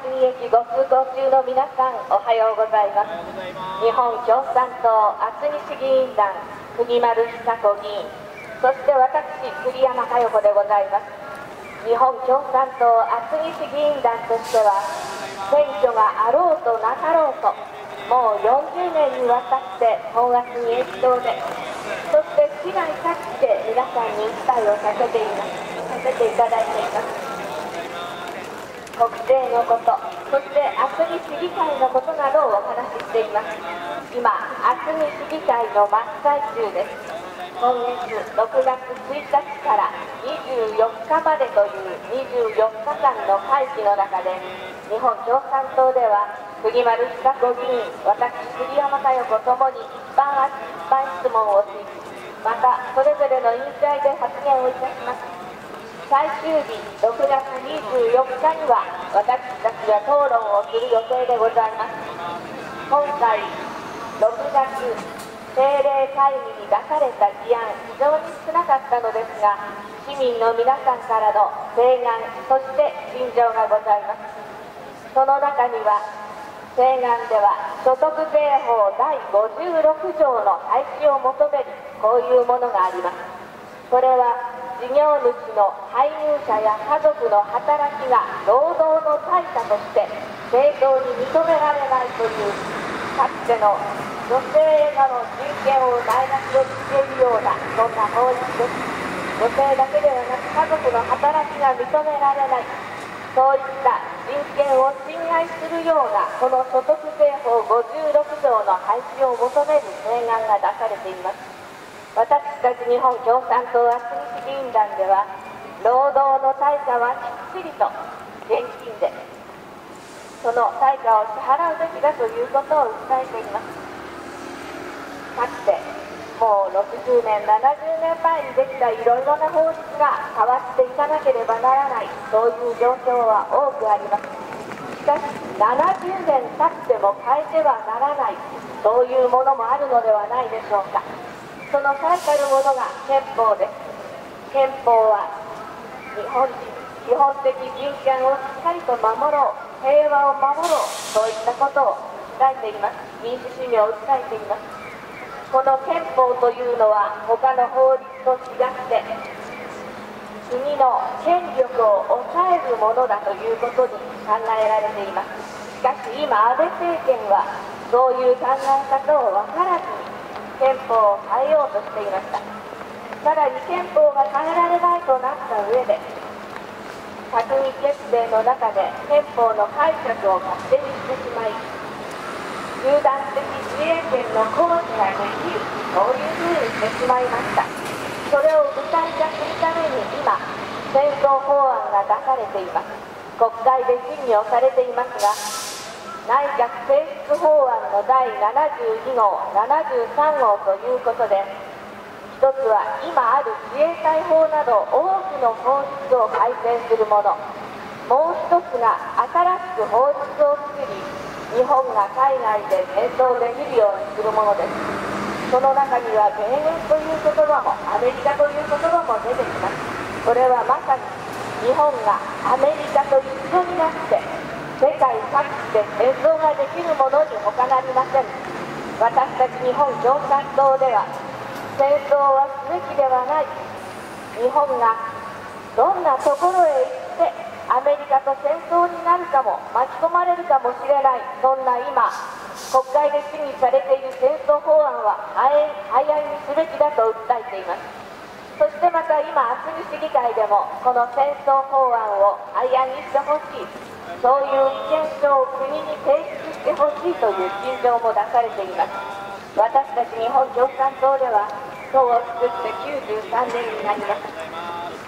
杉駅ご通行中の皆さん、おはようございます。日本共産党厚木市議員団杉丸久子議員、そして私栗山佳代子でございます。日本共産党厚木市議員団としては、選挙があろうとなかろうともう40年にわたって本圧に越冬で、そして市内各地で皆さんに訴えをさせていただいています。国政のこと、そして厚木市議会のことなどをお話ししています。今、厚木市議会の真っ最中です。今月6月1日から24日までという24日間の会期の中で、日本共産党では杉丸久子議員、私栗山佳代子ともに一般質問をし、またそれぞれの委員会で発言をいたします。最終日6月24日には私たちは討論をする予定でございます。今回6月定例会議に出された議案、非常に少なかったのですが、市民の皆さんからの請願、そして陳情がございます。その中には請願では所得税法第56条の廃止を求める、こういうものがあります。これは事業主の配偶者や家族の働きが労働の対価として正当に認められないという、かつての女性への人権をマイナスをつけるような、そんな法律です。女性だけではなく家族の働きが認められない、そういった人権を侵害するようなこの所得税法56条の廃止を求める請願が出されています。私たち日本共産党厚木市議員団では、労働の対価はきっちりと現金でその対価を支払うべきだということを訴えています。かつてもう60年70年前にできたいろいろな法律が変わっていかなければならない、そういう状況は多くあります。しかし70年経っても変えてはならない、そういうものもあるのではないでしょうか。その最たるものが憲法です。憲法は日本人基本的人権をしっかりと守ろう、平和を守ろう、そういったことを訴えています。民主主義を訴えています。この憲法というのは他の法律と違って国の権力を抑えるものだということに考えられています。しかし今安倍政権はそういう考え方を分からずに憲法を変えようとしていました。さらに憲法が変えられないとなった上で、閣議決定の中で憲法の解釈を勝手にしてしまい、集団的自衛権の行使ができる、そういうふうにしてしまいました。それを具体化するために今、戦争法案が出されています。国会で審議をされていますが、内閣提出法案の第72号、73号ということで、一つは今ある自衛隊法など多くの法律を改正するもの、もう一つが新しく法律を作り、日本が海外で戦闘できるようにするものです。その中には米軍という言葉もアメリカという言葉も出てきます。これはまさに日本がアメリカと一緒になって世界各地で戦争ができるものに他なりません。私たち日本共産党では戦争はすべきではない。日本がどんなところへ行ってアメリカと戦争になるかも巻き込まれるかもしれない、そんな今国会で審議されている戦争法案は廃案にすべきだと訴えています。そしてまた今厚木市議会でもこの戦争法案を廃案にしてほしい、そういう意見書を国に提出してほしいという陳情も出されています。私たち日本共産党では党を作って93年になります。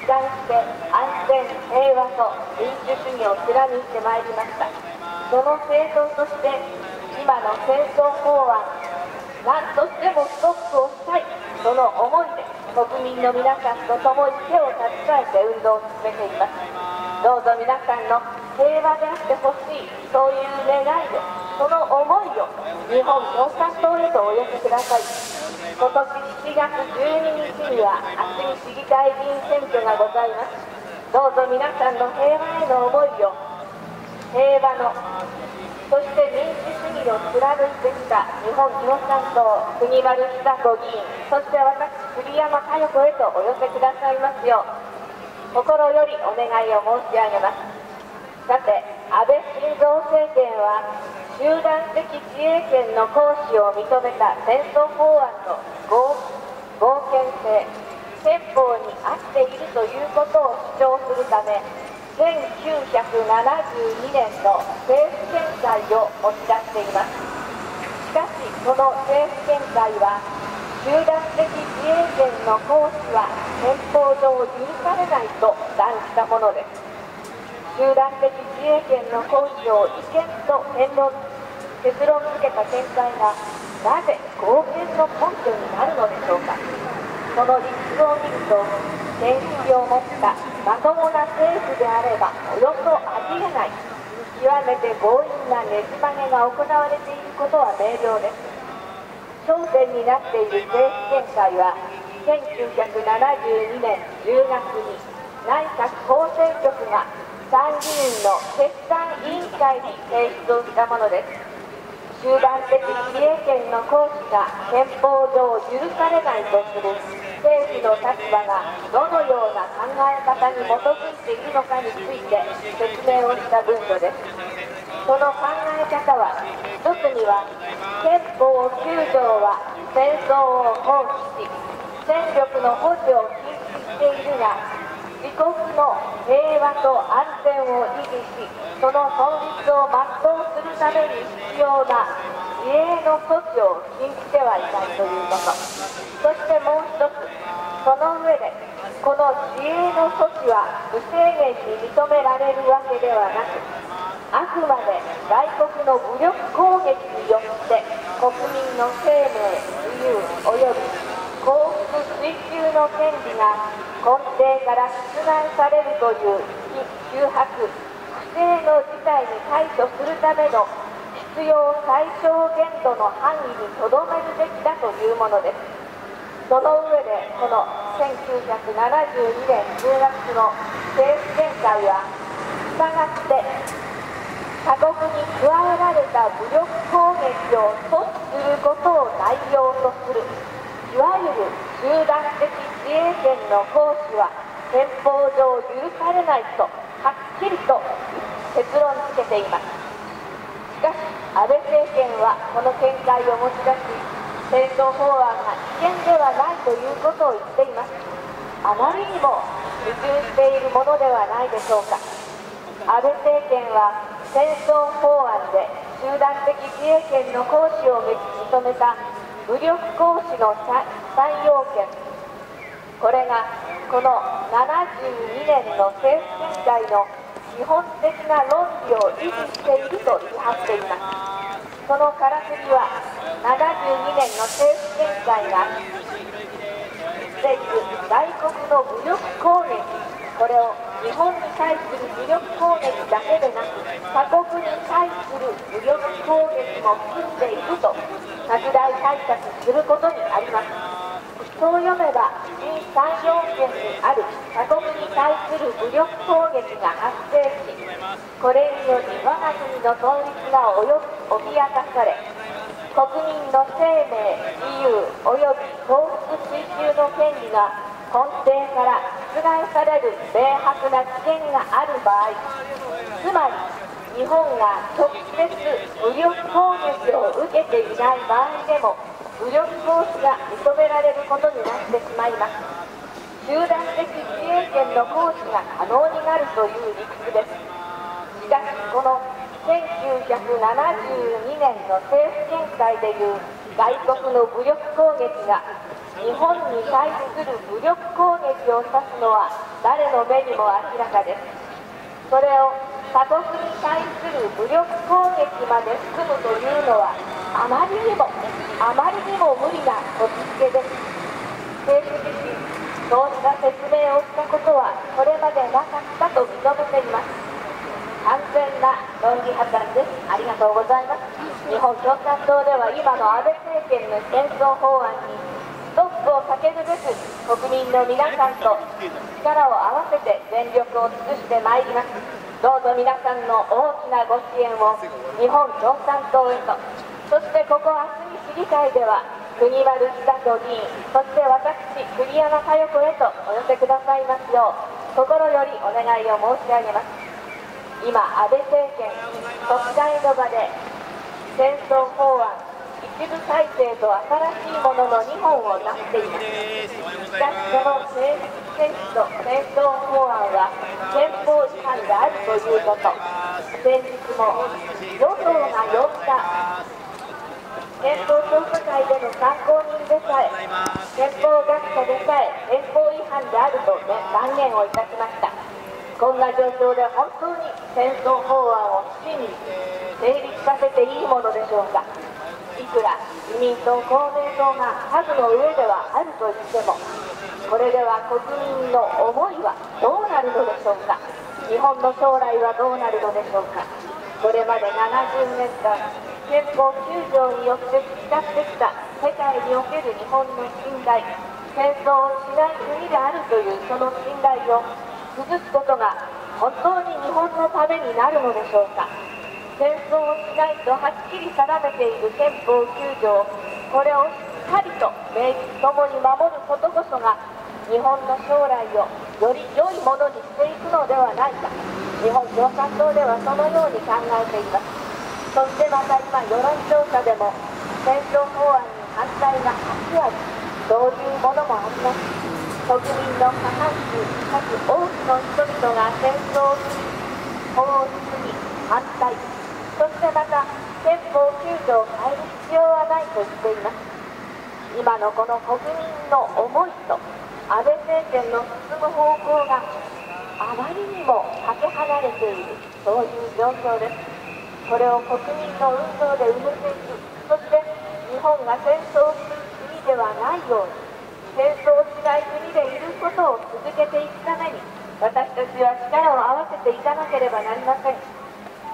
一貫して安全、平和と民主主義を貫いてまいりました。その政党として今の戦争法案、何としてもストップをしたい、その思いで国民の皆さんと共に手を携えて運動を進めています。どうぞ皆さんの平和であってほしい、そういう願いを、その思いを日本共産党へとお寄せください。今年7月12日には厚木市議会議員選挙がございます。どうぞ皆さんの平和への思いを平和の、そして民主主義を貫いてきた日本共産党国丸久子議員、そして私栗山佳代子へとお寄せくださいますよう心よりお願いを申し上げます。さて、安倍晋三政権は集団的自衛権の行使を認めた戦争法案の合憲性、憲法に合っているということを主張するため、1972年の政府見解を持ち出しています。しかし、この政府見解は、集団的自衛権の行使は憲法上許されないと断じたものです。集団的自衛権の行使を違憲と結論付けた見解が、なぜ合憲の根拠になるのでしょうか。その理屈を見ると、見識を持ったまともな政府であればおよそありえない、極めて強引なねじ曲げが行われていることは明瞭です。焦点になっている政府見解は、1972年10月に内閣法制局が参議院の決算委員会に提出をしたものです。集団的自衛権の行使が憲法上許されないとする政府の立場がどのような考え方に基づいているのかについて説明をした文書です。その考え方は、一つには憲法9条は戦争を放棄し戦力の保持を禁止しているが、自国の平和と安全を維持し、その存立を全うするために必要な自衛の措置を禁じてはいないということ。そしてもう一つ、その上で、この自衛の措置は無制限に認められるわけではなく、あくまで外国の武力攻撃によって国民の生命、自由及び幸福追求の権利が根底から覆されるという非脅迫、不正の事態に対処するための必要最小限度の範囲にとどめるべきだというものです。その上で、この1972年10月の政府見解は、したがって他国に加えられた武力攻撃を阻止することを内容とする、いわゆる集団的自衛権の行使は憲法上許されないとはっきりと結論付けています。しかし、安倍政権はこの見解を持ち出し、戦争法案が危険ではないということを言っています。あまりにも矛盾しているものではないでしょうか。安倍政権は戦争法案で集団的自衛権の行使を認めた武力行使の3要件、これがこの72年の政府見解の基本的な論理を維持していると言い張っています。そのからくりは、72年の政府見解がしている外国の武力攻撃、これを日本に対する武力攻撃だけでなく、他国に対する武力攻撃も含んでいると拡大解釈することにあります。そう読めば、新3要件にある他国に対する武力攻撃が発生し、これにより我が国の存立が脅かされ、国民の生命、自由及び幸福追求の権利が根底から覆される明白な危険がある場合、つまり日本が直接武力攻撃を受けていない場合でも武力行使が認められることになってしまいます。集団的自衛権の行使が可能になるという理屈です。しかし、この1972年の政府見解でいう外国の武力攻撃が日本に対する武力攻撃を指すのは誰の目にも明らかです。それを他国に対する武力攻撃まで含むというのはあまりにも無理なこじつけです。政府自身、そうした説明をしたことはこれまでなかったと認めています。完全な論理破綻です。ありがとうございます。日本共産党では今の安倍政権の戦争法案にストップをかけるべく国民の皆さんと力を合わせて全力を尽くしてまいります。どうぞ皆さんの大きなご支援を日本共産党へと、そしてここ厚木市議会では国丸久人議員、そして私栗山佳代子へとお寄せくださいますよう心よりお願いを申し上げます。今安倍政権国会の場で戦争法案一部改正と新しいものの2本を出しています。しかしその政府選手と戦争法案は憲法違反であるということ、先日も与党が呼んだ憲法調査会での参考人でさえ、憲法学者でさえ憲法違反であると、断言をいたしました。こんな状況で本当に戦争法案を真に成立させていいものでしょうか。いくら自民党、公明党が数の上ではあると言っても、これでは国民の思いはどうなるのでしょうか。日本の将来はどうなるのでしょうか。これまで70年間憲法9条によって培ってきた世界における日本の信頼、戦争をしない国であるというその信頼を崩すことが本当に日本のためになるのでしょうか。戦争をしないとはっきり定めている憲法9条、これをしっかりと名実ともに守ることこそが日本の将来をより良いものにしていくのではないか。日本共産党ではそのように考えています。そしてまた今世論調査でも戦争法案に反対が8割、そういうものもあります。国民の過半数かつ多くの人々が戦争法律に反対、そしてまた憲法9条を変える必要はないと言っています。今のこの国民の思いと安倍政権の進む方向があまりにもかけ離れている、そういう状況です。これを国民の運動で埋めていく、そして日本が戦争をする国ではないように、戦争をしない国でいることを続けていくために、私たちは力を合わせていかなければなりません。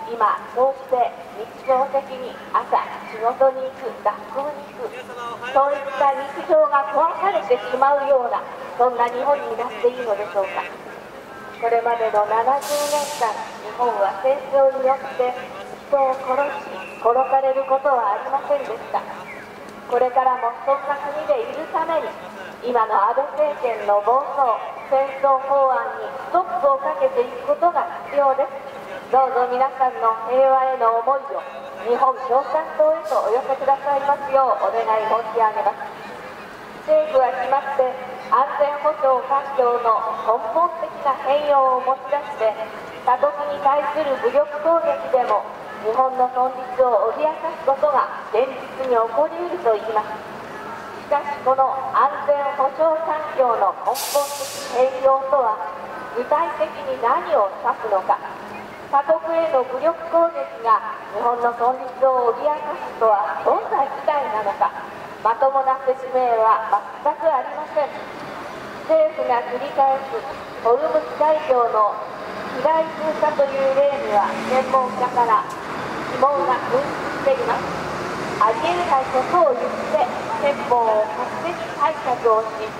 今そうして日常的に朝仕事に行く、学校に行く、そういった日常が壊されてしまうような、そんな日本になっていいのでしょうか。これまでの70年間、日本は戦争によって人を殺し殺されることはありませんでした。これからもそんな国でいるために、今の安倍政権の暴走戦争法案にストップをかけていくことが必要です。どうぞ皆さんの平和への思いを日本共産党へとお寄せくださいますようお願い申し上げます。政府は決まって安全保障環境の根本的な変容を持ち出して、他国に対する武力攻撃でも日本の存立を脅かすことが現実に起こりうると言います。しかしこの安全保障環境の根本的変容とは具体的に何を指すのか。他国への武力攻撃が日本の存立を脅かすとはどんな事態なのか、まともな説明は全くありません。政府が繰り返すホルムズ海峡の機雷通過という例には専門家から疑問が噴出しています。ありえないことを言って憲法を勝手に解釈をし、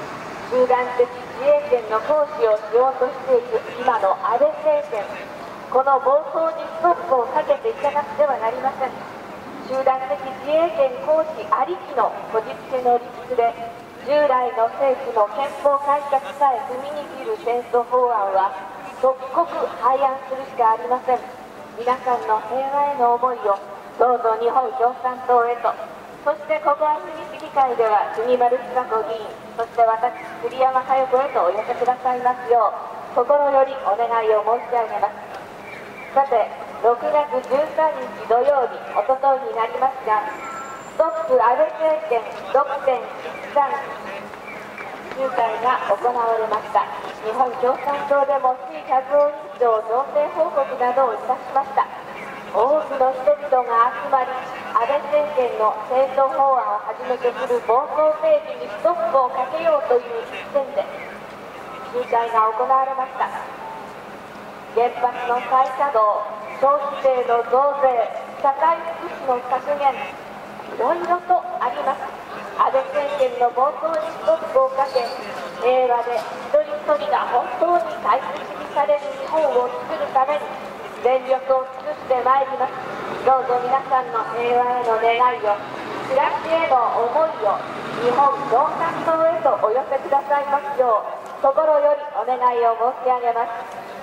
集団的自衛権の行使をしようとしている今の安倍政権、この暴走にストップをかけていかなくてはなりません。集団的自衛権行使ありきのこじつけの理屈で、従来の政府の憲法改革さえ踏みにじる戦争法案は即刻廃案するしかありません。皆さんの平和への思いをどうぞ日本共産党へと、そしてここ厚木市議会では国丸久子議員、そして私栗山佳代子へとお寄せくださいますよう心よりお願いを申し上げます。さて、6月13日土曜日、おとといになりますが、ストップ安倍政権6.13集会が行われました。日本共産党でも市百尾委員長贈呈報告などをいたしました。多くの人々が集まり、安倍政権の戦争法案をはじめとする暴走政治にストップをかけようという一点で集会が行われました。原発の再稼働、消費税の増税、社会福祉の削減、いろいろとあります。安倍政権の暴走にストップをかけ、平和で一人一人が本当に大切にされる日本を作るために、全力を尽くしてまいります。どうぞ皆さんの平和への願いを、暮らしへの思いを日本共産党へとお寄せくださいますよう心よりお願いを申し上げます。